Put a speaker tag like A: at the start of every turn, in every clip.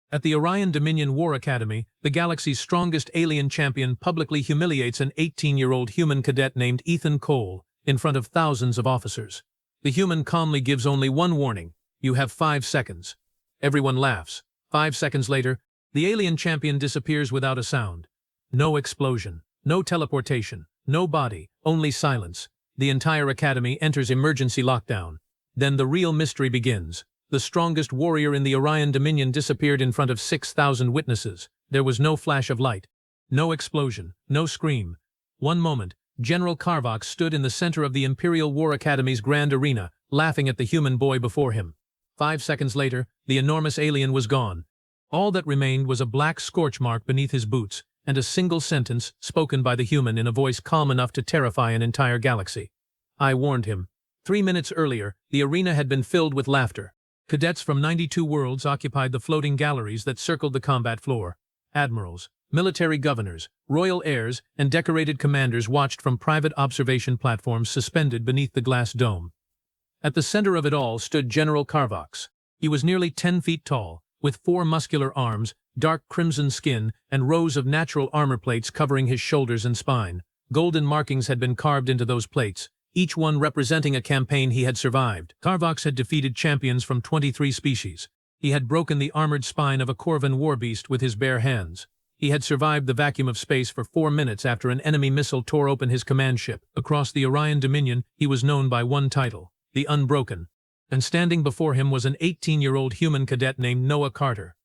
A: At the Orion Dominion War Academy, the galaxy's strongest alien champion publicly humiliates an 18-year-old human cadet named Ethan Cole in front of thousands of officers. The human calmly gives only one warning: you have 5 seconds. Everyone laughs. 5 seconds later, the alien champion disappears without a sound. No explosion, no teleportation, no body, only silence. The entire academy enters emergency lockdown. Then the real mystery begins. The strongest warrior in the Orion Dominion disappeared in front of 6,000 witnesses. There was no flash of light, no explosion, no scream. One moment, General Carvox stood in the center of the Imperial War Academy's grand arena, laughing at the human boy before him. 5 seconds later, the enormous alien was gone. All that remained was a black scorch mark beneath his boots, and a single sentence spoken by the human in a voice calm enough to terrify an entire galaxy. I warned him. 3 minutes earlier, the arena had been filled with laughter. Cadets from 92 worlds occupied the floating galleries that circled the combat floor. Admirals, military governors, royal heirs, and decorated commanders watched from private observation platforms suspended beneath the glass dome. At the center of it all stood General Carvox. He was nearly 10 feet tall, with 4 muscular arms, dark crimson skin, and rows of natural armor plates covering his shoulders and spine. Golden markings had been carved into those plates, each one representing a campaign he had survived. Carvox had defeated champions from 23 species. He had broken the armored spine of a Corvan war beast with his bare hands. He had survived the vacuum of space for 4 minutes after an enemy missile tore open his command ship. Across the Orion Dominion, he was known by one title: the Unbroken. And standing before him was an 18-year-old human cadet named Noah Carter.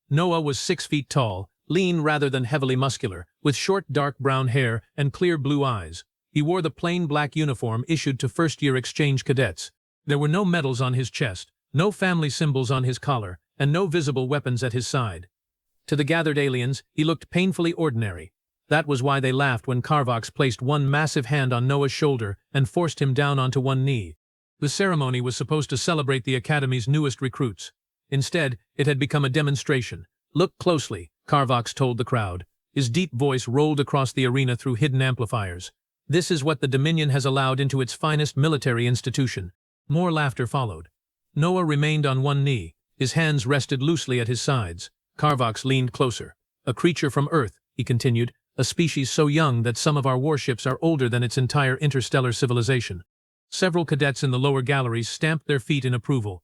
A: Noah was 6 feet tall, lean rather than heavily muscular, with short dark brown hair and clear blue eyes. He wore the plain black uniform issued to first-year exchange cadets. There were no medals on his chest, no family symbols on his collar, and no visible weapons at his side. To the gathered aliens, he looked painfully ordinary. That was why they laughed when Carvox placed one massive hand on Noah's shoulder and forced him down onto one knee. The ceremony was supposed to celebrate the Academy's newest recruits. Instead, it had become a demonstration. "Look closely," Carvox told the crowd. His deep voice rolled across the arena through hidden amplifiers. "This is what the Dominion has allowed into its finest military institution." More laughter followed. Noah remained on one knee. His hands rested loosely at his sides. Carvox leaned closer. "A creature from Earth," he continued, "a species so young that some of our warships are older than its entire interstellar civilization." Several cadets in the lower galleries stamped their feet in approval.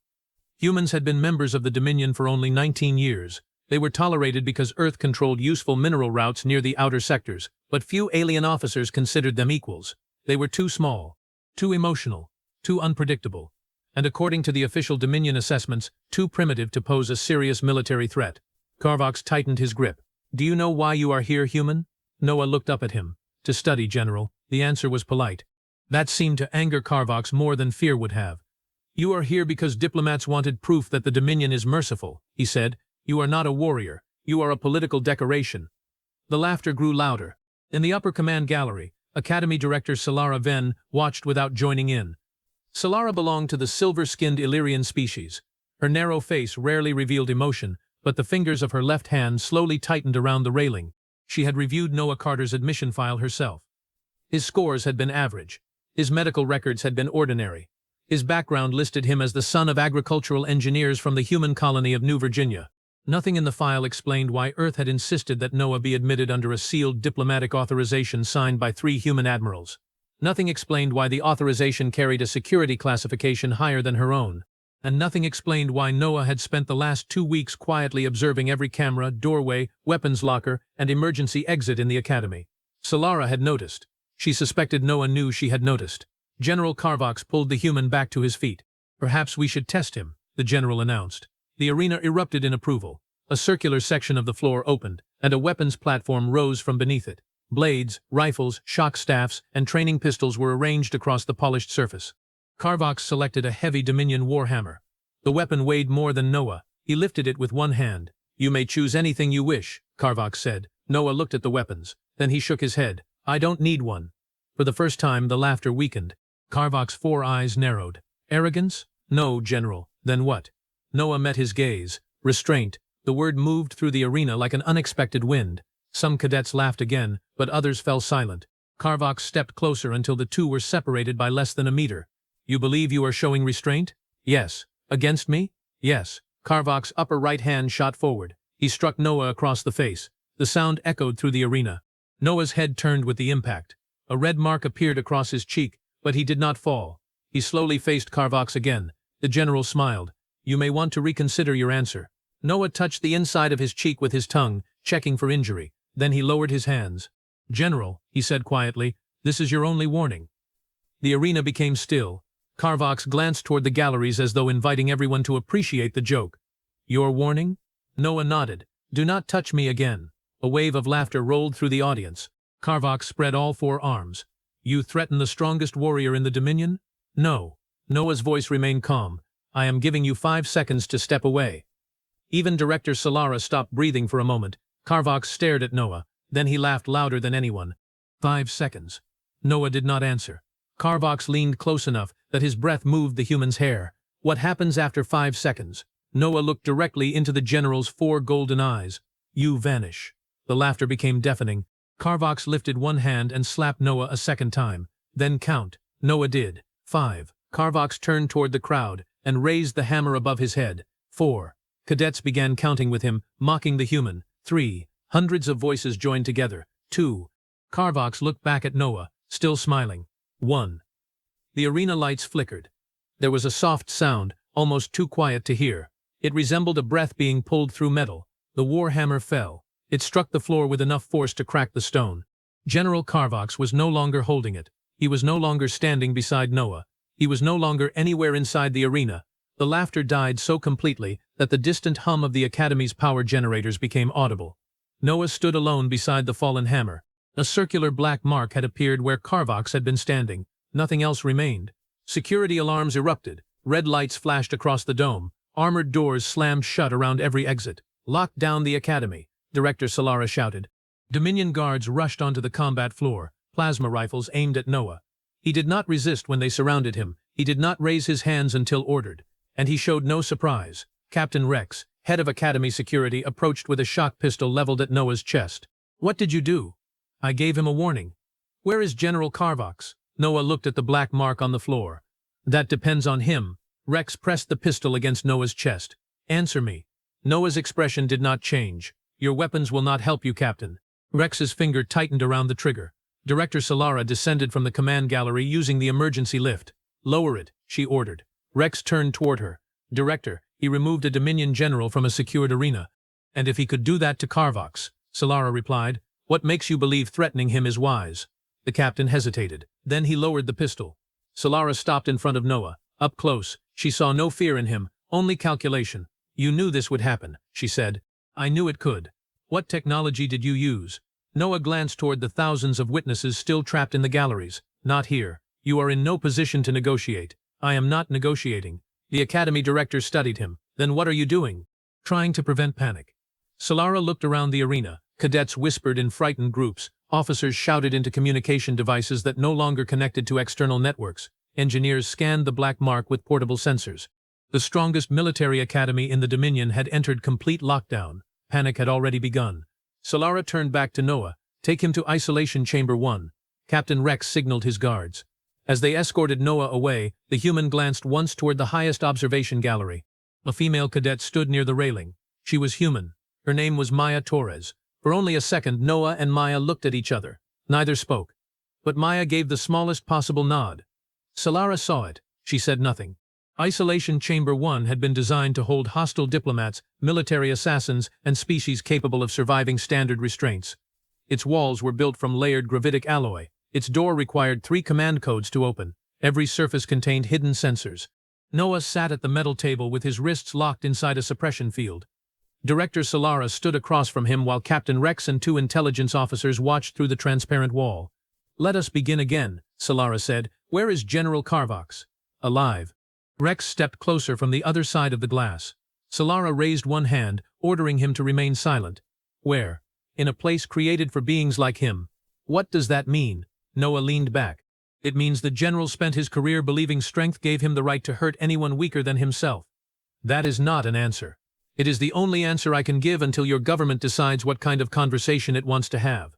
A: Humans had been members of the Dominion for only 19 years. They were tolerated because Earth controlled useful mineral routes near the outer sectors, but few alien officers considered them equals. They were too small, too emotional, too unpredictable, and according to the official Dominion assessments, too primitive to pose a serious military threat. Carvox tightened his grip. "Do you know why you are here, human?" Noah looked up at him. "To study, General." The answer was polite. That seemed to anger Carvox more than fear would have. "You are here because diplomats wanted proof that the Dominion is merciful," he said. "You are not a warrior. You are a political decoration." The laughter grew louder. In the upper command gallery, Academy Director Solara Venn watched without joining in. Solara belonged to the silver-skinned Illyrian species. Her narrow face rarely revealed emotion, but the fingers of her left hand slowly tightened around the railing. She had reviewed Noah Carter's admission file herself. His scores had been average. His medical records had been ordinary. His background listed him as the son of agricultural engineers from the human colony of New Virginia. Nothing in the file explained why Earth had insisted that Noah be admitted under a sealed diplomatic authorization signed by 3 human admirals. Nothing explained why the authorization carried a security classification higher than her own. And nothing explained why Noah had spent the last 2 weeks quietly observing every camera, doorway, weapons locker, and emergency exit in the Academy. Solara had noticed. She suspected Noah knew she had noticed. General Carvox pulled the human back to his feet. "Perhaps we should test him," the general announced. The arena erupted in approval. A circular section of the floor opened, and a weapons platform rose from beneath it. Blades, rifles, shock staffs, and training pistols were arranged across the polished surface. Carvox selected a heavy Dominion warhammer. The weapon weighed more than Noah. He lifted it with one hand. "You may choose anything you wish," Carvox said. Noah looked at the weapons. Then he shook his head. "I don't need one." For the first time, the laughter weakened. Carvox's 4 eyes narrowed. "Arrogance? No, General. Then what?" Noah met his gaze. "Restraint." The word moved through the arena like an unexpected wind. Some cadets laughed again, but others fell silent. Carvox stepped closer until the two were separated by less than a meter. "You believe you are showing restraint?" "Yes." "Against me?" "Yes." Carvox's upper right hand shot forward. He struck Noah across the face. The sound echoed through the arena. Noah's head turned with the impact. A red mark appeared across his cheek, but he did not fall. He slowly faced Carvox again. The general smiled. You may want to reconsider your answer. Noah touched the inside of his cheek with his tongue, checking for injury. Then he lowered his hands. General, he said quietly, this is your only warning. The arena became still. Carvox glanced toward the galleries as though inviting everyone to appreciate the joke. Your warning? Noah nodded. Do not touch me again. A wave of laughter rolled through the audience. Carvox spread all four arms. You threaten the strongest warrior in the Dominion? No. Noah's voice remained calm. I am giving you 5 seconds to step away. Even Director Solara stopped breathing for a moment. Carvox stared at Noah. Then he laughed louder than anyone. 5 seconds. Noah did not answer. Carvox leaned close enough that his breath moved the human's hair. What happens after 5 seconds? Noah looked directly into the general's 4 golden eyes. You vanish. The laughter became deafening. Carvox lifted one hand and slapped Noah a second time. Then count. Noah did. 5. Carvox turned toward the crowd and raised the hammer above his head. 4. Cadets began counting with him, mocking the human. 3. Hundreds of voices joined together. 2. Carvox looked back at Noah, still smiling. 1. The arena lights flickered. There was a soft sound, almost too quiet to hear. It resembled a breath being pulled through metal. The war hammer fell. It struck the floor with enough force to crack the stone. General Carvox was no longer holding it. He was no longer standing beside Noah. He was no longer anywhere inside the arena. The laughter died so completely that the distant hum of the Academy's power generators became audible. Noah stood alone beside the fallen hammer. A circular black mark had appeared where Carvox had been standing. Nothing else remained. Security alarms erupted. Red lights flashed across the dome. Armored doors slammed shut around every exit. Lock down the Academy, Director Solara shouted. Dominion guards rushed onto the combat floor, plasma rifles aimed at Noah. He did not resist when they surrounded him. He did not raise his hands until ordered. And he showed no surprise. Captain Rex, head of Academy security, approached with a shock pistol leveled at Noah's chest. What did you do? I gave him a warning. Where is General Carvox? Noah looked at the black mark on the floor. That depends on him. Rex pressed the pistol against Noah's chest. Answer me. Noah's expression did not change. Your weapons will not help you, Captain. Rex's finger tightened around the trigger. Director Solara descended from the command gallery using the emergency lift. Lower it, she ordered. Rex turned toward her. Director, he removed a Dominion general from a secured arena. And if he could do that to Carvox, Solara replied, what makes you believe threatening him is wise? The captain hesitated. Then he lowered the pistol. Solara stopped in front of Noah. Up close, she saw no fear in him, only calculation. You knew this would happen, she said. I knew it could. What technology did you use? Noah glanced toward the thousands of witnesses still trapped in the galleries. Not here. You are in no position to negotiate. I am not negotiating. The Academy director studied him. Then what are you doing? Trying to prevent panic. Solara looked around the arena. Cadets whispered in frightened groups. Officers shouted into communication devices that no longer connected to external networks. Engineers scanned the black mark with portable sensors. The strongest military academy in the Dominion had entered complete lockdown. Panic had already begun. Solara turned back to Noah. Take him to Isolation Chamber 1. Captain Rex signaled his guards. As they escorted Noah away, the human glanced once toward the highest observation gallery. A female cadet stood near the railing. She was human. Her name was Maya Torres. For only a second, Noah and Maya looked at each other. Neither spoke. But Maya gave the smallest possible nod. Solara saw it. She said nothing. Isolation Chamber 1 had been designed to hold hostile diplomats, military assassins, and species capable of surviving standard restraints. Its walls were built from layered gravitic alloy. Its door required 3 command codes to open. Every surface contained hidden sensors. Noah sat at the metal table with his wrists locked inside a suppression field. Director Solara stood across from him while Captain Rex and 2 intelligence officers watched through the transparent wall. Let us begin again, Solara said. Where is General Carvox? Alive. Rex stepped closer from the other side of the glass. Solara raised one hand, ordering him to remain silent. Where? In a place created for beings like him. What does that mean? Noah leaned back. It means the general spent his career believing strength gave him the right to hurt anyone weaker than himself. That is not an answer. It is the only answer I can give until your government decides what kind of conversation it wants to have.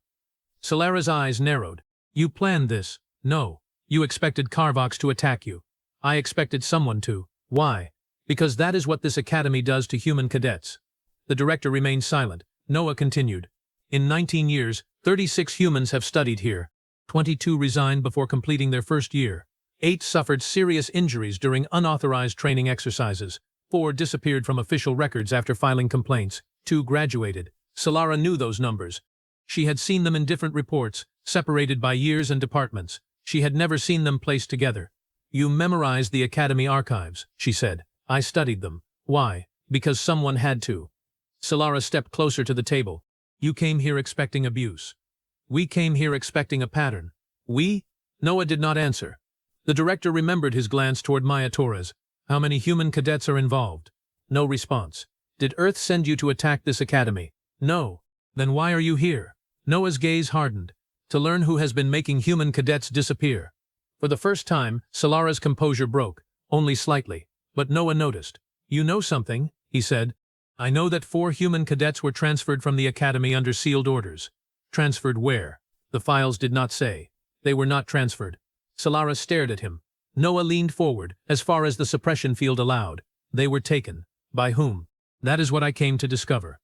A: Solara's eyes narrowed. You planned this. No. You expected Carvox to attack you. I expected someone to. Why? Because that is what this academy does to human cadets. The director remained silent. Noah continued. In 19 years, 36 humans have studied here. 22 resigned before completing their first year. 8 suffered serious injuries during unauthorized training exercises. 4 disappeared from official records after filing complaints. 2 graduated. Solara knew those numbers. She had seen them in different reports, separated by years and departments. She had never seen them placed together. You memorized the Academy archives, she said. I studied them. Why? Because someone had to. Solara stepped closer to the table. You came here expecting abuse. We came here expecting a pattern. We? Noah did not answer. The director remembered his glance toward Maya Torres. How many human cadets are involved? No response. Did Earth send you to attack this academy? No. Then why are you here? Noah's gaze hardened. To learn who has been making human cadets disappear. For the first time, Solara's composure broke, only slightly. But Noah noticed. You know something, he said. I know that 4 human cadets were transferred from the academy under sealed orders. Transferred where? The files did not say. They were not transferred. Solara stared at him. Noah leaned forward, as far as the suppression field allowed. They were taken. By whom? That is what I came to discover.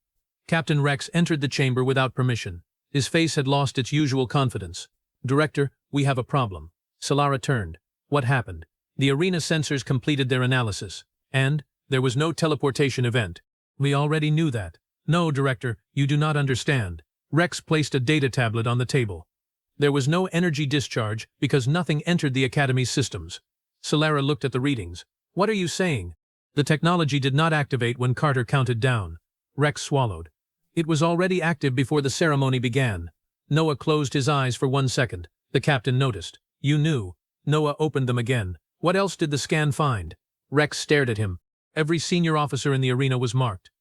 A: Captain Rex entered the chamber without permission. His face had lost its usual confidence. Director, we have a problem. Solara turned. What happened? The arena sensors completed their analysis. And? There was no teleportation event. We already knew that. No, Director, you do not understand. Rex placed a data tablet on the table. There was no energy discharge because nothing entered the Academy's systems. Solara looked at the readings. What are you saying? The technology did not activate when Carter counted down. Rex swallowed. It was already active before the ceremony began. Noah closed his eyes for 1 second. The captain noticed. You knew. Noah opened them again. What else did the scan find? Rex stared at him. Every senior officer in the arena was marked.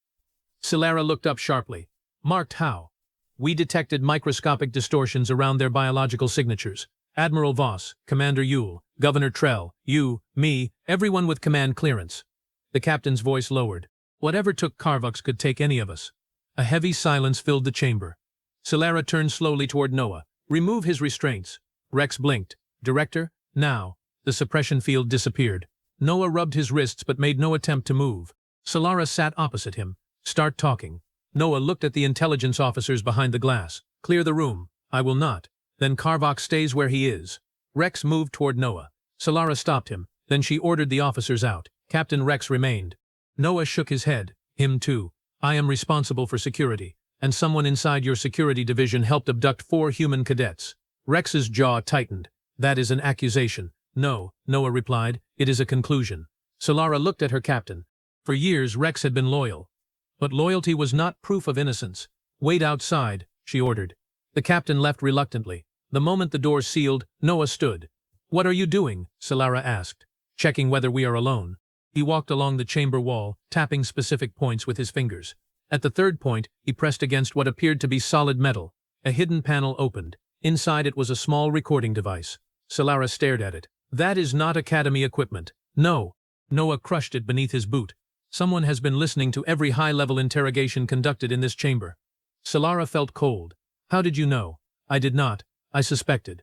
A: Solara looked up sharply. Marked how? We detected microscopic distortions around their biological signatures. Admiral Voss, Commander Yule, Governor Trell, you, me, everyone with command clearance. The captain's voice lowered. Whatever took Carvux could take any of us. A heavy silence filled the chamber. Solara turned slowly toward Noah. Remove his restraints. Rex blinked. Director, now. The suppression field disappeared. Noah rubbed his wrists but made no attempt to move. Solara sat opposite him. Start talking. Noah looked at the intelligence officers behind the glass. Clear the room. I will not. Then Carvux stays where he is. Rex moved toward Noah. Solara stopped him. Then she ordered the officers out. Captain Rex remained. Noah shook his head. Him too. I am responsible for security, and someone inside your security division helped abduct 4 human cadets. Rex's jaw tightened. That is an accusation. No, Noah replied. It is a conclusion. Solara looked at her captain. For years Rex had been loyal. But loyalty was not proof of innocence. Wait outside, she ordered. The captain left reluctantly. The moment the door sealed, Noah stood. What are you doing? Solara asked. Checking whether we are alone. He walked along the chamber wall, tapping specific points with his fingers. At the 3rd point, he pressed against what appeared to be solid metal. A hidden panel opened. Inside it was a small recording device. Solara stared at it. That is not Academy equipment. No. Noah crushed it beneath his boot. Someone has been listening to every high-level interrogation conducted in this chamber. Solara felt cold. How did you know? I did not. I suspected.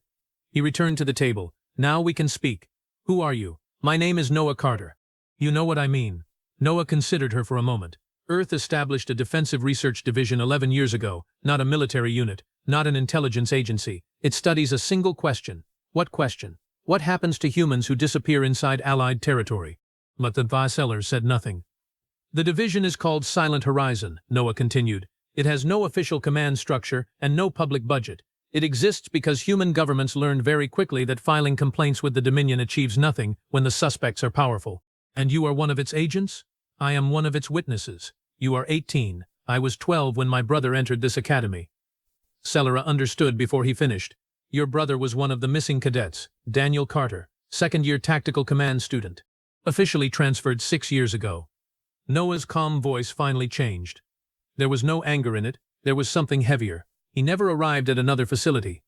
A: He returned to the table. Now we can speak. Who are you? My name is Noah Carter. You know what I mean. Noah considered her for a moment. Earth established a defensive research division 11 years ago, not a military unit, not an intelligence agency. It studies a single question. What question? What happens to humans who disappear inside Allied territory? But the Vice-Sellers said nothing. The division is called Silent Horizon, Noah continued. It has no official command structure and no public budget. It exists because human governments learned very quickly that filing complaints with the Dominion achieves nothing when the suspects are powerful. And you are one of its agents? I am one of its witnesses. You are 18. I was 12 when my brother entered this academy. Solara understood before he finished. Your brother was one of the missing cadets, Daniel Carter, 2nd-year tactical command student. Officially transferred 6 years ago. Noah's calm voice finally changed. There was no anger in it, there was something heavier. He never arrived at another facility.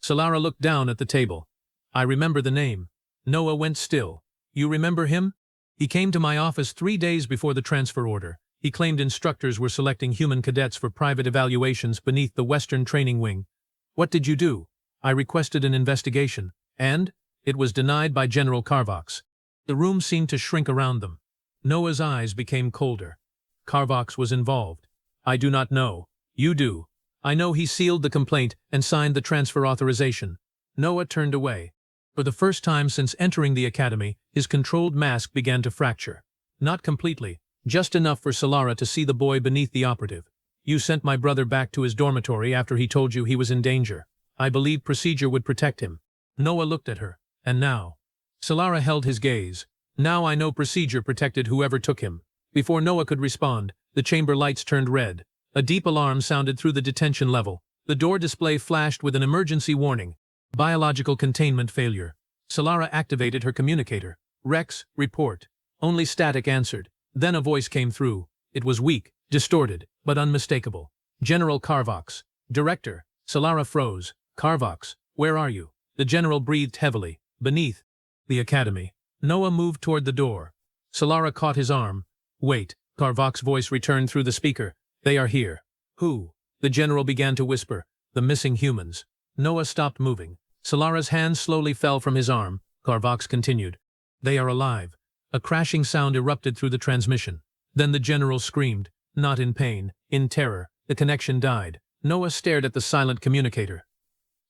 A: Solara looked down at the table. I remember the name. Noah went still. You remember him? He came to my office 3 days before the transfer order. He claimed instructors were selecting human cadets for private evaluations beneath the Western Training Wing. What did you do? I requested an investigation, and it was denied by General Carvux. The room seemed to shrink around them. Noah's eyes became colder. Carvux was involved. I do not know. You do. I know he sealed the complaint and signed the transfer authorization. Noah turned away. For the first time since entering the academy, his controlled mask began to fracture. Not completely, just enough for Solara to see the boy beneath the operative. You sent my brother back to his dormitory after he told you he was in danger. I believed procedure would protect him. Noah looked at her. And now? Solara held his gaze. Now I know procedure protected whoever took him. Before Noah could respond, the chamber lights turned red. A deep alarm sounded through the detention level. The door display flashed with an emergency warning. Biological containment failure. Solara activated her communicator. Rex, report. Only static answered. Then a voice came through. It was weak, distorted, but unmistakable. General Carvox. Director. Solara froze. Carvox, where are you? The general breathed heavily. Beneath. The academy. Noah moved toward the door. Solara caught his arm. Wait. Carvox's voice returned through the speaker. They are here. Who? The general began to whisper. The missing humans. Noah stopped moving. Solara's hand slowly fell from his arm. Carvox continued. They are alive. A crashing sound erupted through the transmission. Then the general screamed. Not in pain, in terror. The connection died. Noah stared at the silent communicator.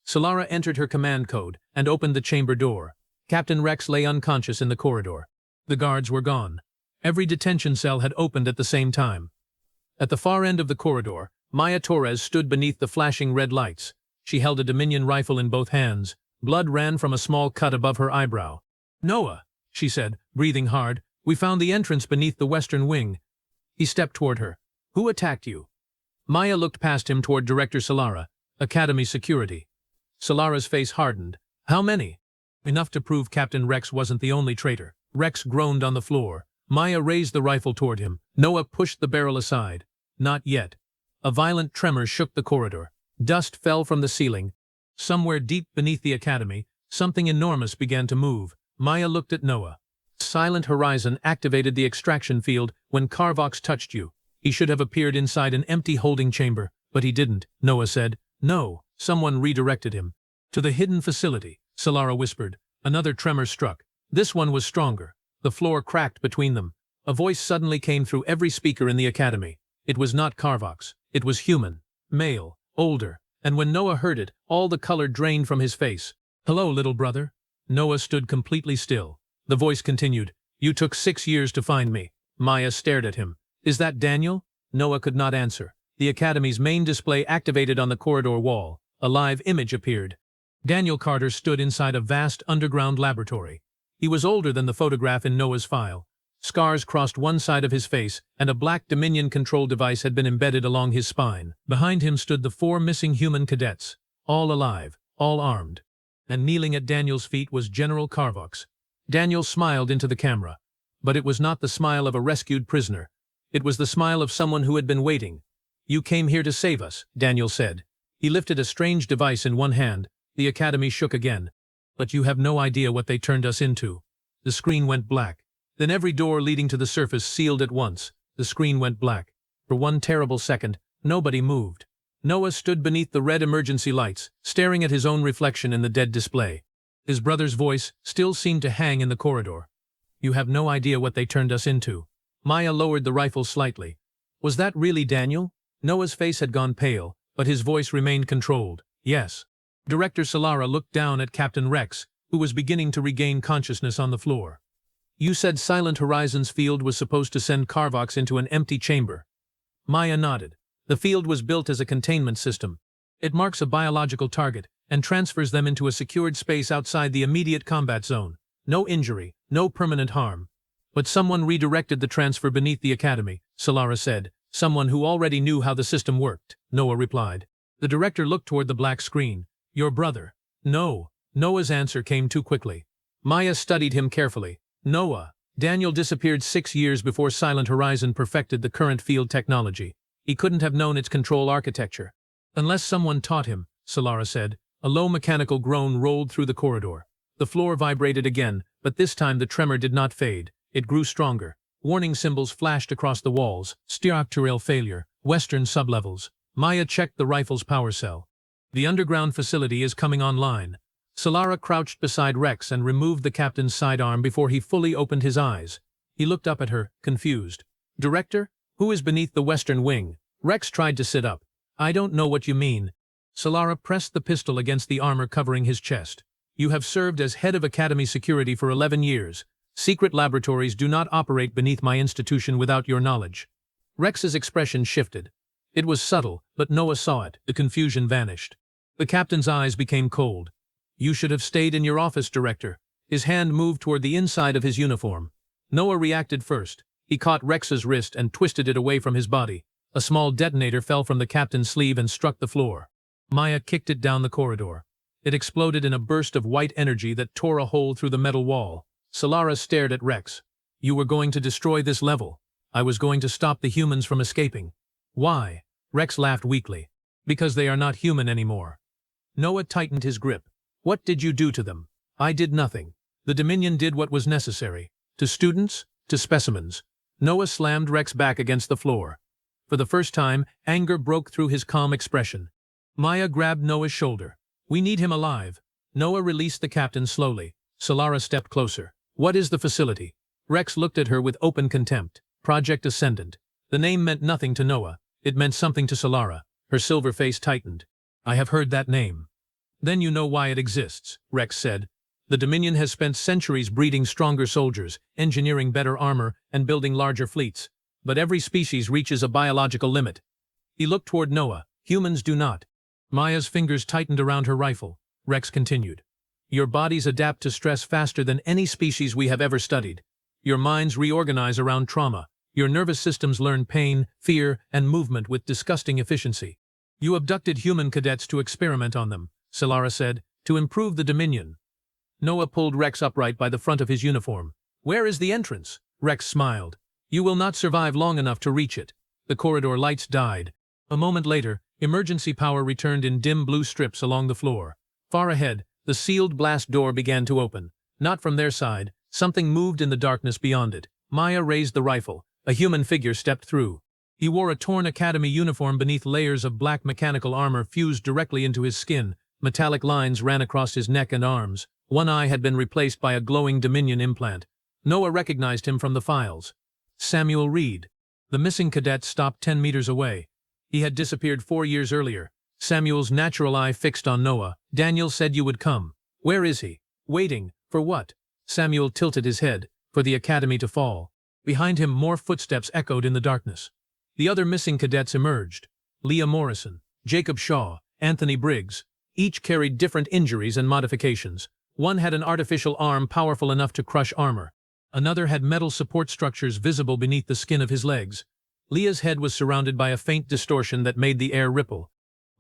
A: Solara entered her command code and opened the chamber door. Captain Rex lay unconscious in the corridor. The guards were gone. Every detention cell had opened at the same time. At the far end of the corridor, Maya Torres stood beneath the flashing red lights. She held a Dominion rifle in both hands. Blood ran from a small cut above her eyebrow. Noah, she said, breathing hard, we found the entrance beneath the western wing. He stepped toward her. Who attacked you? Maya looked past him toward Director Solara. Academy security. Solara's face hardened. How many? Enough to prove Captain Rex wasn't the only traitor. Rex groaned on the floor. Maya raised the rifle toward him. Noah pushed the barrel aside. Not yet. A violent tremor shook the corridor. Dust fell from the ceiling. Somewhere deep beneath the academy, something enormous began to move. Maya looked at Noah. Silent Horizon activated the extraction field when Carvox touched you. He should have appeared inside an empty holding chamber, but he didn't, Noah said. No, someone redirected him. To the hidden facility, Solara whispered. Another tremor struck. This one was stronger. The floor cracked between them. A voice suddenly came through every speaker in the academy. It was not Carvox. It was human. Male. Older. And when Noah heard it, all the color drained from his face. Hello, little brother. Noah stood completely still. The voice continued. You took 6 years to find me. Maya stared at him. Is that Daniel? Noah could not answer. The academy's main display activated on the corridor wall. A live image appeared. Daniel Carter stood inside a vast underground laboratory. He was older than the photograph in Noah's file. Scars crossed one side of his face, and a black Dominion control device had been embedded along his spine. Behind him stood the 4 missing human cadets, all alive, all armed. And kneeling at Daniel's feet was General Carvox. Daniel smiled into the camera. But it was not the smile of a rescued prisoner. It was the smile of someone who had been waiting. You came here to save us, Daniel said. He lifted a strange device in one hand. The academy shook again. But you have no idea what they turned us into. The screen went black. Then every door leading to the surface sealed at once. The screen went black. For one terrible second, nobody moved. Noah stood beneath the red emergency lights, staring at his own reflection in the dead display. His brother's voice still seemed to hang in the corridor. You have no idea what they turned us into. Maya lowered the rifle slightly. Was that really Daniel? Noah's face had gone pale, but his voice remained controlled. Yes. Director Solara looked down at Captain Rex, who was beginning to regain consciousness on the floor. You said Silent Horizon's field was supposed to send Carvox into an empty chamber. Maya nodded. The field was built as a containment system. It marks a biological target and transfers them into a secured space outside the immediate combat zone. No injury, no permanent harm. But someone redirected the transfer beneath the academy, Solara said. Someone who already knew how the system worked, Noah replied. The director looked toward the black screen. Your brother. No. Noah's answer came too quickly. Maya studied him carefully. Noah. Daniel disappeared 6 years before Silent Horizon perfected the current field technology. He couldn't have known its control architecture. Unless someone taught him, Solara said. A low mechanical groan rolled through the corridor. The floor vibrated again, but this time the tremor did not fade. It grew stronger. Warning symbols flashed across the walls. Structural failure. Western sublevels. Maya checked the rifle's power cell. The underground facility is coming online. Solara crouched beside Rex and removed the captain's sidearm before he fully opened his eyes. He looked up at her, confused. Director? Who is beneath the western wing? Rex tried to sit up. I don't know what you mean. Solara pressed the pistol against the armor covering his chest. You have served as head of Academy security for 11 years. Secret laboratories do not operate beneath my institution without your knowledge. Rex's expression shifted. It was subtle, but Noah saw it. The confusion vanished. The captain's eyes became cold. You should have stayed in your office, Director. His hand moved toward the inside of his uniform. Noah reacted first. He caught Rex's wrist and twisted it away from his body. A small detonator fell from the captain's sleeve and struck the floor. Maya kicked it down the corridor. It exploded in a burst of white energy that tore a hole through the metal wall. Solara stared at Rex. You were going to destroy this level. I was going to stop the humans from escaping. Why? Rex laughed weakly. Because they are not human anymore. Noah tightened his grip. What did you do to them? I did nothing. The Dominion did what was necessary. To students, to specimens. Noah slammed Rex back against the floor. For the first time, anger broke through his calm expression. Maya grabbed Noah's shoulder. We need him alive. Noah released the captain slowly. Solara stepped closer. What is the facility? Rex looked at her with open contempt. Project Ascendant. The name meant nothing to Noah. It meant something to Solara. Her silver face tightened. I have heard that name. Then you know why it exists, Rex said. The Dominion has spent centuries breeding stronger soldiers, engineering better armor, and building larger fleets. But every species reaches a biological limit. He looked toward Noah. Humans do not. Maya's fingers tightened around her rifle. Rex continued. Your bodies adapt to stress faster than any species we have ever studied. Your minds reorganize around trauma. Your nervous systems learn pain, fear, and movement with disgusting efficiency. You abducted human cadets to experiment on them, Solara said, to improve the Dominion. Noah pulled Rex upright by the front of his uniform. Where is the entrance? Rex smiled. You will not survive long enough to reach it. The corridor lights died. A moment later, emergency power returned in dim blue strips along the floor. Far ahead, the sealed blast door began to open. Not from their side, something moved in the darkness beyond it. Maya raised the rifle. A human figure stepped through. He wore a torn Academy uniform beneath layers of black mechanical armor fused directly into his skin. Metallic lines ran across his neck and arms. One eye had been replaced by a glowing Dominion implant. Noah recognized him from the files. Samuel Reed. The missing cadet stopped 10 meters away. He had disappeared 4 years earlier. Samuel's natural eye fixed on Noah. Daniel said you would come. Where is he? Waiting. For what? Samuel tilted his head. For the Academy to fall. Behind him, more footsteps echoed in the darkness. The other missing cadets emerged. Leah Morrison, Jacob Shaw, Anthony Briggs. Each carried different injuries and modifications. One had an artificial arm powerful enough to crush armor. Another had metal support structures visible beneath the skin of his legs. Leah's head was surrounded by a faint distortion that made the air ripple.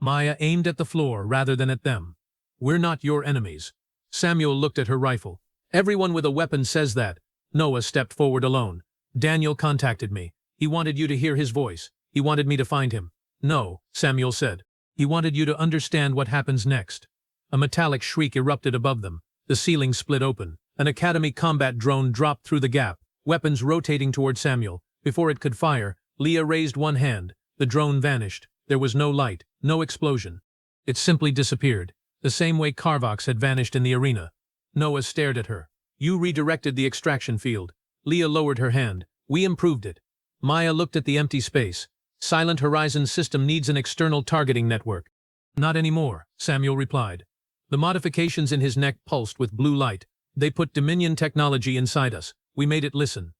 A: Maya aimed at the floor rather than at them. We're not your enemies. Samuel looked at her rifle. Everyone with a weapon says that. Noah stepped forward alone. Daniel contacted me. He wanted you to hear his voice. He wanted me to find him. No, Samuel said. He wanted you to understand what happens next. A metallic shriek erupted above them. The ceiling split open. An Academy combat drone dropped through the gap, weapons rotating toward Samuel. Before it could fire, Leah raised one hand. The drone vanished. There was no light, no explosion. It simply disappeared, the same way Carvox had vanished in the arena. Noah stared at her. You redirected the extraction field. Leah lowered her hand. We improved it. Maya looked at the empty space. Silent Horizon system needs an external targeting network. Not anymore, Samuel replied. The modifications in his neck pulsed with blue light. They put Dominion technology inside us. We made it listen.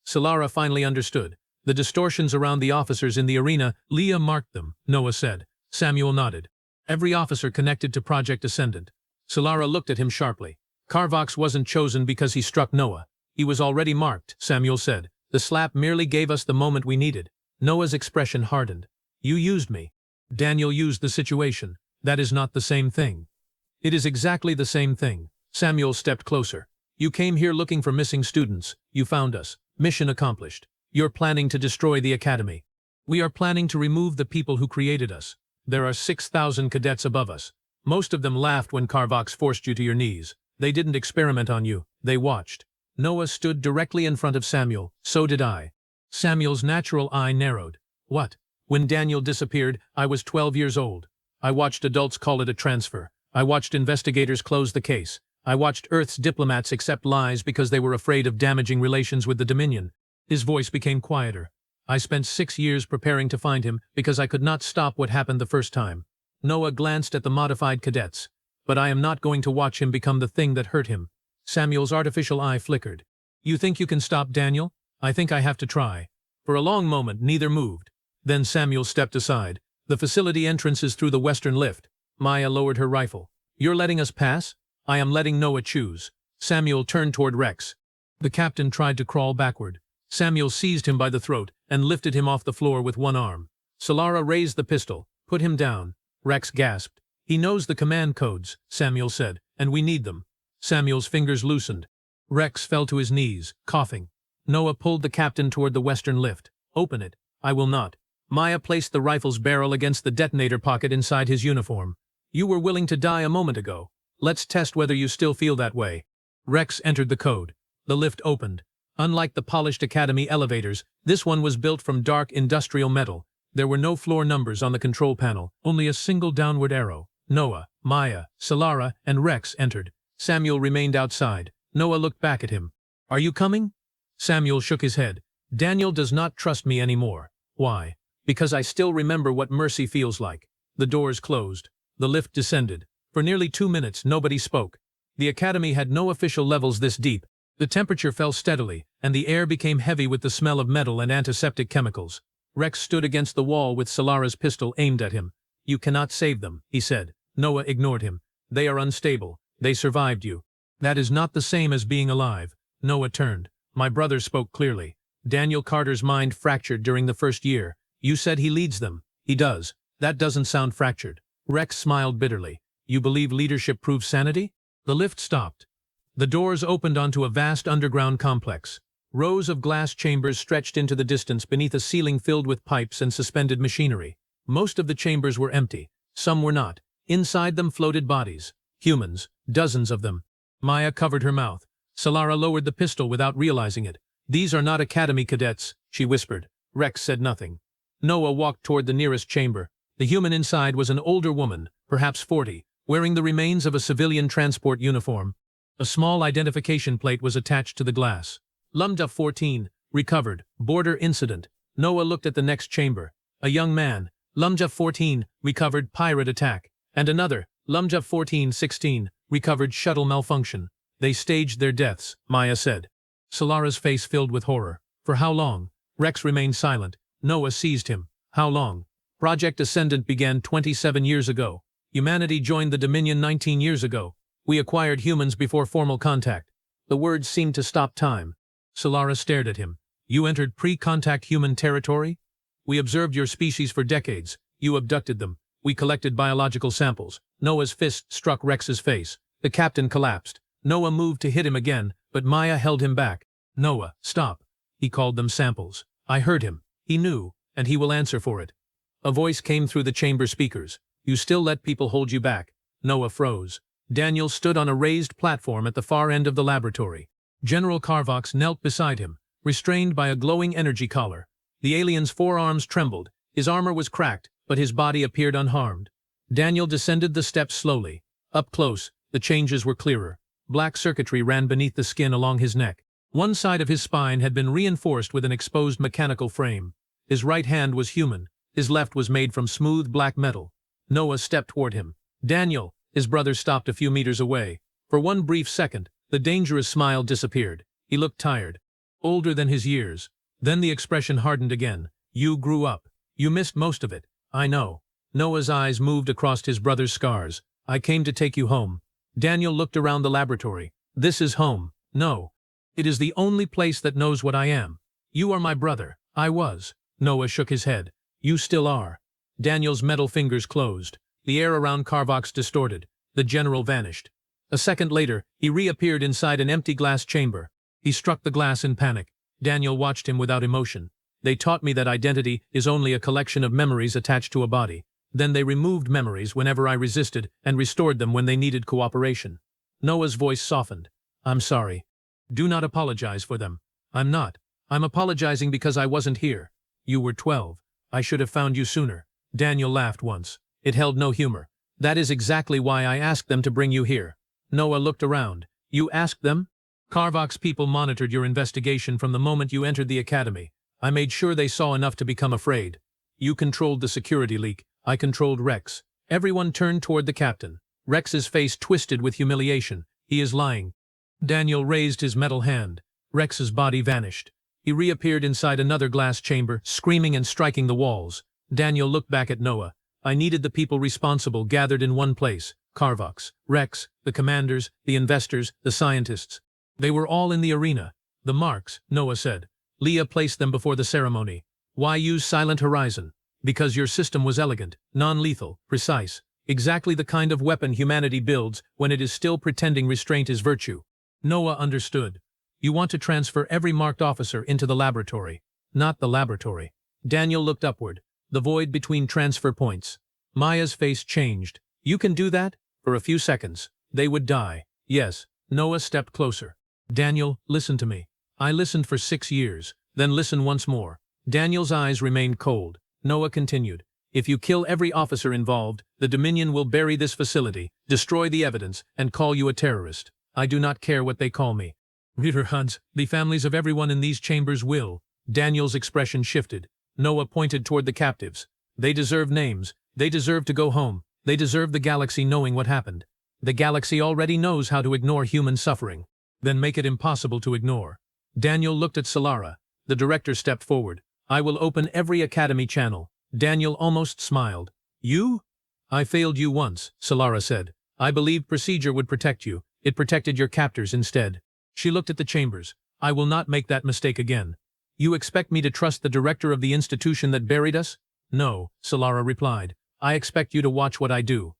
A: Solara finally understood. The distortions around the officers in the arena, Leah marked them, Noah said. Samuel nodded. Every officer connected to Project Ascendant. Solara looked at him sharply. Carvox wasn't chosen because he struck Noah. He was already marked, Samuel said. The slap merely gave us the moment we needed. Noah's expression hardened. You used me. Daniel used the situation. That is not the same thing. It is exactly the same thing. Samuel stepped closer. You came here looking for missing students. You found us. Mission accomplished. You're planning to destroy the Academy. We are planning to remove the people who created us. There are 6,000 cadets above us. Most of them laughed when Carvox forced you to your knees. They didn't experiment on you. They watched. Noah stood directly in front of Samuel. So did I. Samuel's natural eye narrowed. What? When Daniel disappeared, I was 12 years old. I watched adults call it a transfer. I watched investigators close the case. I watched Earth's diplomats accept lies because they were afraid of damaging relations with the Dominion. His voice became quieter. I spent 6 years preparing to find him because I could not stop what happened the first time. Noah glanced at the modified cadets. But I am not going to watch him become the thing that hurt him. Samuel's artificial eye flickered. You think you can stop Daniel? I think I have to try. For a long moment, neither moved. Then Samuel stepped aside. The facility entrance is through the western lift. Maya lowered her rifle. You're letting us pass? I am letting Noah choose. Samuel turned toward Rex. The captain tried to crawl backward. Samuel seized him by the throat and lifted him off the floor with one arm. Solara raised the pistol. Put him down. Rex gasped. He knows the command codes, Samuel said, and we need them. Samuel's fingers loosened. Rex fell to his knees, coughing. Noah pulled the captain toward the western lift. Open it. I will not. Maya placed the rifle's barrel against the detonator pocket inside his uniform. You were willing to die a moment ago. Let's test whether you still feel that way. Rex entered the code. The lift opened. Unlike the polished academy elevators, this one was built from dark industrial metal. There were no floor numbers on the control panel, only a single downward arrow. Noah, Maya, Solara, and Rex entered. Samuel remained outside. Noah looked back at him. Are you coming? Samuel shook his head. Daniel does not trust me anymore. Why? Because I still remember what mercy feels like. The doors closed. The lift descended. For nearly 2 minutes, nobody spoke. The academy had no official levels this deep. The temperature fell steadily, and the air became heavy with the smell of metal and antiseptic chemicals. Rex stood against the wall with Solara's pistol aimed at him. You cannot save them, he said. Noah ignored him. They are unstable. They survived you. That is not the same as being alive. Noah turned. My brother spoke clearly. Daniel Carter's mind fractured during the first year. You said he leads them. He does. That doesn't sound fractured. Rex smiled bitterly. You believe leadership proves sanity? The lift stopped. The doors opened onto a vast underground complex. Rows of glass chambers stretched into the distance beneath a ceiling filled with pipes and suspended machinery. Most of the chambers were empty. Some were not. Inside them floated bodies. Humans. Dozens of them. Maya covered her mouth. Solara lowered the pistol without realizing it. These are not academy cadets, she whispered. Rex said nothing. Noah walked toward the nearest chamber. The human inside was an older woman, perhaps 40, wearing the remains of a civilian transport uniform. A small identification plate was attached to the glass. Lumja 14, recovered, border incident. Noah looked at the next chamber. A young man, Lumja 14, recovered, pirate attack. And another, Lumja 14-16, recovered, shuttle malfunction. They staged their deaths, Maya said. Solara's face filled with horror. For how long? Rex remained silent. Noah seized him. How long? Project Ascendant began 27 years ago. Humanity joined the Dominion 19 years ago. We acquired humans before formal contact. The words seemed to stop time. Solara stared at him. You entered pre-contact human territory? We observed your species for decades. You abducted them. We collected biological samples. Noah's fist struck Rex's face. The captain collapsed. Noah moved to hit him again, but Maya held him back. Noah, stop. He called them samples. I heard him. He knew, and he will answer for it. A voice came through the chamber speakers. You still let people hold you back. Noah froze. Daniel stood on a raised platform at the far end of the laboratory. General Carvox knelt beside him, restrained by a glowing energy collar. The alien's forearms trembled. His armor was cracked, but his body appeared unharmed. Daniel descended the steps slowly. Up close, the changes were clearer. Black circuitry ran beneath the skin along his neck. One side of his spine had been reinforced with an exposed mechanical frame. His right hand was human. His left was made from smooth black metal. Noah stepped toward him. Daniel, his brother stopped a few meters away. For one brief second, the dangerous smile disappeared. He looked tired. Older than his years. Then the expression hardened again. You grew up. You missed most of it. I know. Noah's eyes moved across his brother's scars. I came to take you home. Daniel looked around the laboratory. This is home. No. It is the only place that knows what I am. You are my brother. I was. Noah shook his head. You still are. Daniel's metal fingers closed. The air around Carvox distorted. The general vanished. A second later, he reappeared inside an empty glass chamber. He struck the glass in panic. Daniel watched him without emotion. They taught me that identity is only a collection of memories attached to a body. Then they removed memories whenever I resisted and restored them when they needed cooperation. Noah's voice softened. I'm sorry. Do not apologize for them. I'm not. I'm apologizing because I wasn't here. You were 12. I should have found you sooner. Daniel laughed once. It held no humor. That is exactly why I asked them to bring you here. Noah looked around. You asked them? Carvox people monitored your investigation from the moment you entered the academy. I made sure they saw enough to become afraid. You controlled the security leak. I controlled Rex. Everyone turned toward the captain. Rex's face twisted with humiliation. He is lying. Daniel raised his metal hand. Rex's body vanished. He reappeared inside another glass chamber, screaming and striking the walls. Daniel looked back at Noah. I needed the people responsible gathered in one place. Carvox, Rex, the commanders, the investors, the scientists. They were all in the arena. The marks, Noah said. Leah placed them before the ceremony. Why use Silent Horizon? Because your system was elegant, non-lethal, precise. Exactly the kind of weapon humanity builds when it is still pretending restraint is virtue. Noah understood. You want to transfer every marked officer into the laboratory. Not the laboratory. Daniel looked upward. The void between transfer points. Maya's face changed. You can do that? For a few seconds. They would die. Yes. Noah stepped closer. Daniel, listen to me. I listened for 6 years. Then listen once more. Daniel's eyes remained cold. Noah continued. If you kill every officer involved, the Dominion will bury this facility, destroy the evidence, and call you a terrorist. I do not care what they call me. Reader Huds, the families of everyone in these chambers will. Daniel's expression shifted. Noah pointed toward the captives. They deserve names. They deserve to go home. They deserve the galaxy knowing what happened. The galaxy already knows how to ignore human suffering. Then make it impossible to ignore. Daniel looked at Solara. The director stepped forward. I will open every academy channel. Daniel almost smiled. You? I failed you once, Solara said. I believed procedure would protect you. It protected your captors instead. She looked at the chambers. I will not make that mistake again. You expect me to trust the director of the institution that buried us? No, Solara replied. I expect you to watch what I do.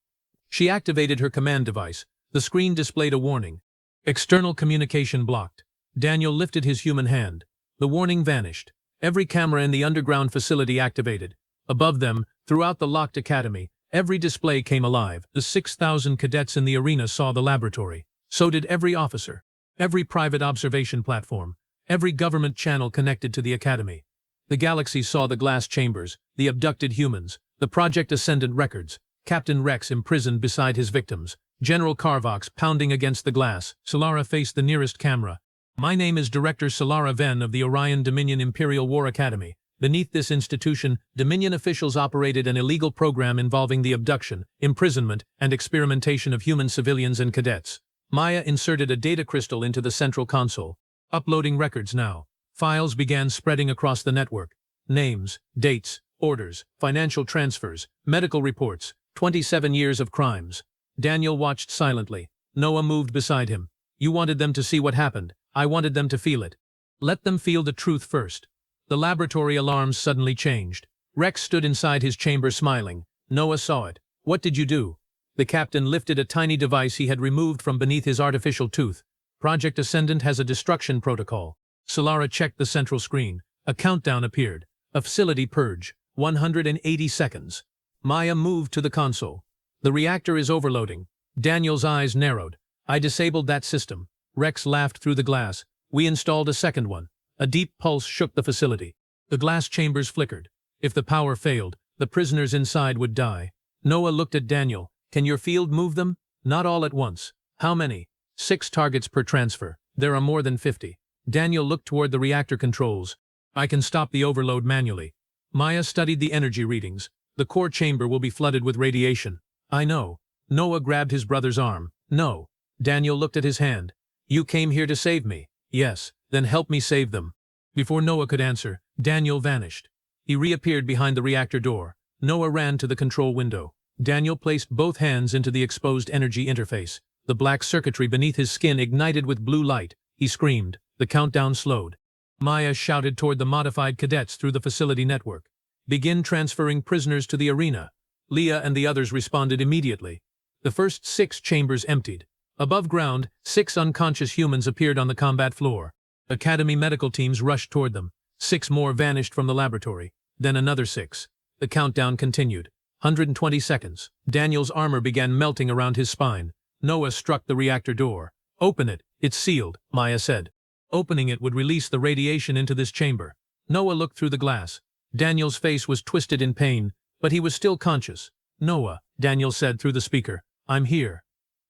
A: She activated her command device. The screen displayed a warning. External communication blocked. Daniel lifted his human hand. The warning vanished. Every camera in the underground facility activated. Above them, throughout the locked academy, every display came alive. The 6,000 cadets in the arena saw the laboratory. So did every officer. Every private observation platform. Every government channel connected to the academy. The galaxy saw the glass chambers, the abducted humans, the Project Ascendant records, Captain Rex imprisoned beside his victims, General Carvox pounding against the glass. Solara faced the nearest camera. My name is Director Solara Venn of the Orion Dominion Imperial War Academy. Beneath this institution, Dominion officials operated an illegal program involving the abduction, imprisonment, and experimentation of human civilians and cadets. Maya inserted a data crystal into the central console. Uploading records now. Files began spreading across the network. Names, dates, orders, financial transfers, medical reports, 27 years of crimes. Daniel watched silently. Noah moved beside him. You wanted them to see what happened. I wanted them to feel it. Let them feel the truth first. The laboratory alarms suddenly changed. Rex stood inside his chamber smiling. Noah saw it. What did you do? The captain lifted a tiny device he had removed from beneath his artificial tooth. Project Ascendant has a destruction protocol. Solara checked the central screen. A countdown appeared. A facility purge. 180 seconds. Maya moved to the console. The reactor is overloading. Daniel's eyes narrowed. I disabled that system. Rex laughed through the glass. We installed a second one. A deep pulse shook the facility. The glass chambers flickered. If the power failed, the prisoners inside would die. Noah looked at Daniel. Can your field move them? Not all at once. How many? 6 targets per transfer. There are more than 50. Daniel looked toward the reactor controls. I can stop the overload manually. Maya studied the energy readings. The core chamber will be flooded with radiation. I know. Noah grabbed his brother's arm. No. Daniel looked at his hand. You came here to save me. Yes. Then help me save them. Before Noah could answer, Daniel vanished. He reappeared behind the reactor door. Noah ran to the control window. Daniel placed both hands into the exposed energy interface. The black circuitry beneath his skin ignited with blue light. He screamed. The countdown slowed. Maya shouted toward the modified cadets through the facility network. Begin transferring prisoners to the arena. Leah and the others responded immediately. The first 6 chambers emptied. Above ground, 6 unconscious humans appeared on the combat floor. Academy medical teams rushed toward them. 6 more vanished from the laboratory. Then another 6. The countdown continued. 120 seconds. Daniel's armor began melting around his spine. Noah struck the reactor door. Open it. It's sealed, Maya said. Opening it would release the radiation into this chamber. Noah looked through the glass. Daniel's face was twisted in pain, but he was still conscious. Noah, Daniel said through the speaker. I'm here.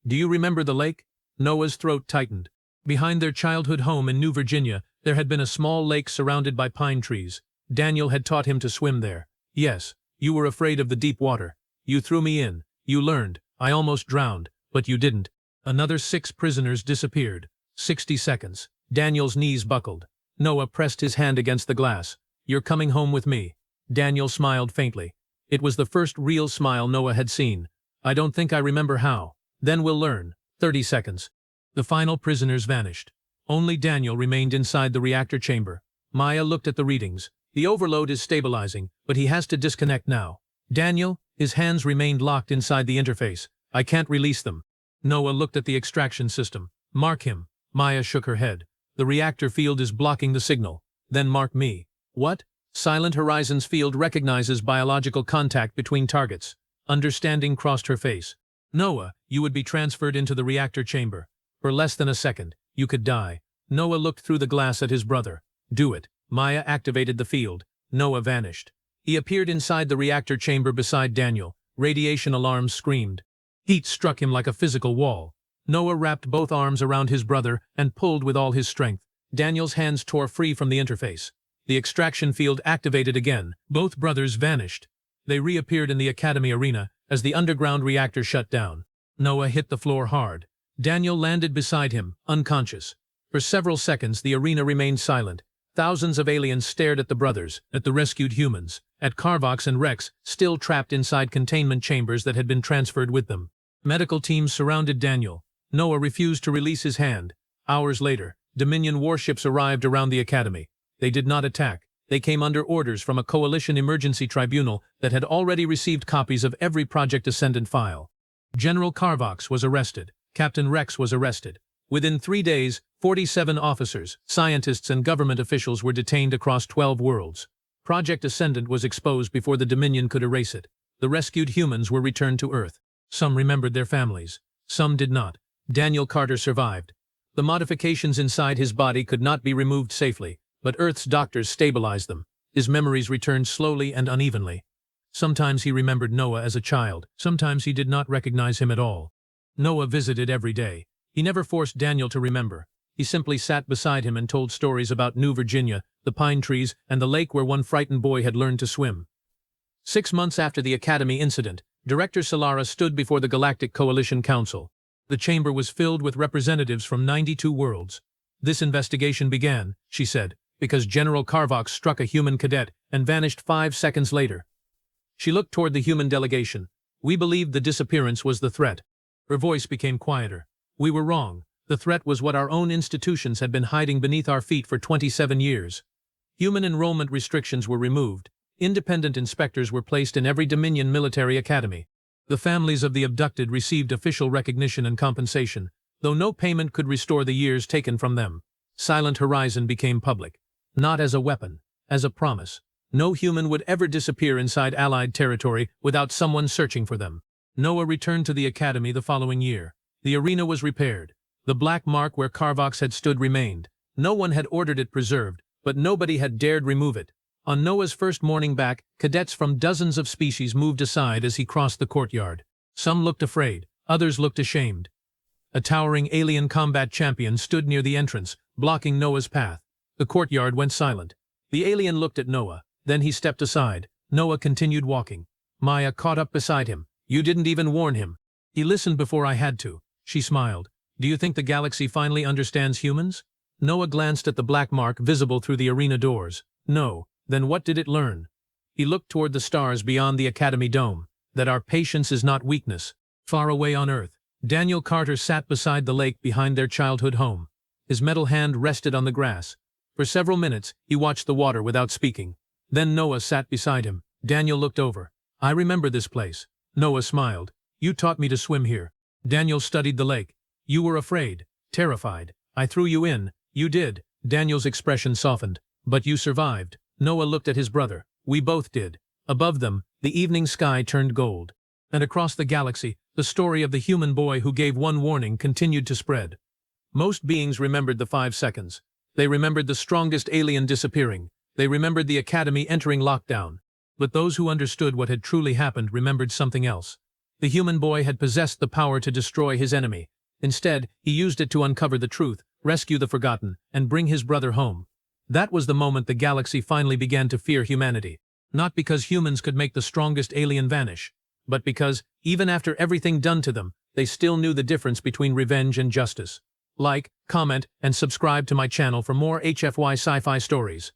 A: Do you remember the lake? Noah's throat tightened. Behind their childhood home in New Virginia, there had been a small lake surrounded by pine trees. Daniel had taught him to swim there. Yes, you were afraid of the deep water. You threw me in. You learned. I almost drowned, but you didn't. Another 6 prisoners disappeared. 60 seconds. Daniel's knees buckled. Noah pressed his hand against the glass. You're coming home with me. Daniel smiled faintly. It was the first real smile Noah had seen. I don't think I remember how. Then we'll learn. 30 seconds. The final prisoners vanished. Only Daniel remained inside the reactor chamber. Maya looked at the readings. The overload is stabilizing, but he has to disconnect now. Daniel, his hands remained locked inside the interface. I can't release them. Noah looked at the extraction system. Mark him. Maya shook her head. The reactor field is blocking the signal. Then mark me. What? Silent Horizon's field recognizes biological contact between targets. Understanding crossed her face. Noah, you would be transferred into the reactor chamber. For less than a second, you could die. Noah looked through the glass at his brother. Do it. Maya activated the field. Noah vanished. He appeared inside the reactor chamber beside Daniel. Radiation alarms screamed. Heat struck him like a physical wall. Noah wrapped both arms around his brother and pulled with all his strength. Daniel's hands tore free from the interface. The extraction field activated again. Both brothers vanished. They reappeared in the academy arena as the underground reactor shut down. Noah hit the floor hard. Daniel landed beside him, unconscious. For several seconds the arena remained silent. Thousands of aliens stared at the brothers, at the rescued humans, at Carvox and Rex, still trapped inside containment chambers that had been transferred with them. Medical teams surrounded Daniel. Noah refused to release his hand. Hours later, Dominion warships arrived around the academy. They did not attack. They came under orders from a coalition emergency tribunal that had already received copies of every Project Ascendant file. General Carvox was arrested. Captain Rex was arrested. Within 3 days, 47 officers, scientists and government officials were detained across 12 worlds. Project Ascendant was exposed before the Dominion could erase it. The rescued humans were returned to Earth. Some remembered their families. Some did not. Daniel Carter survived. The modifications inside his body could not be removed safely, but Earth's doctors stabilized them. His memories returned slowly and unevenly. Sometimes he remembered Noah as a child. Sometimes he did not recognize him at all. Noah visited every day. He never forced Daniel to remember. He simply sat beside him and told stories about New Virginia, the pine trees, and the lake where one frightened boy had learned to swim. 6 months after the Academy incident, Director Solara stood before the Galactic Coalition Council. The chamber was filled with representatives from 92 worlds. This investigation began, she said, because General Carvox struck a human cadet and vanished 5 seconds later. She looked toward the human delegation. We believed the disappearance was the threat. Her voice became quieter. We were wrong. The threat was what our own institutions had been hiding beneath our feet for 27 years. Human enrollment restrictions were removed. Independent inspectors were placed in every Dominion military academy. The families of the abducted received official recognition and compensation, though no payment could restore the years taken from them. Silent Horizon became public. Not as a weapon, as a promise. No human would ever disappear inside Allied territory without someone searching for them. Noah returned to the academy the following year. The arena was repaired. The black mark where Carvox had stood remained. No one had ordered it preserved, but nobody had dared remove it. On Noah's first morning back, cadets from dozens of species moved aside as he crossed the courtyard. Some looked afraid, others looked ashamed. A towering alien combat champion stood near the entrance, blocking Noah's path. The courtyard went silent. The alien looked at Noah, then he stepped aside. Noah continued walking. Maya caught up beside him. You didn't even warn him. He listened before I had to. She smiled. Do you think the galaxy finally understands humans? Noah glanced at the black mark visible through the arena doors. No. Then what did it learn? He looked toward the stars beyond the academy dome. That our patience is not weakness. Far away on Earth, Daniel Carter sat beside the lake behind their childhood home. His metal hand rested on the grass. For several minutes, he watched the water without speaking. Then Noah sat beside him. Daniel looked over. I remember this place. Noah smiled. You taught me to swim here. Daniel studied the lake. You were afraid, terrified. I threw you in. You did. Daniel's expression softened. But you survived. Noah looked at his brother. We both did. Above them, the evening sky turned gold. And across the galaxy, the story of the human boy who gave one warning continued to spread. Most beings remembered the 5 seconds. They remembered the strongest alien disappearing. They remembered the academy entering lockdown. But those who understood what had truly happened remembered something else. The human boy had possessed the power to destroy his enemy. Instead, he used it to uncover the truth, rescue the forgotten, and bring his brother home. That was the moment the galaxy finally began to fear humanity. Not because humans could make the strongest alien vanish, but because, even after everything done to them, they still knew the difference between revenge and justice. Like, comment, and subscribe to my channel for more HFY sci-fi stories.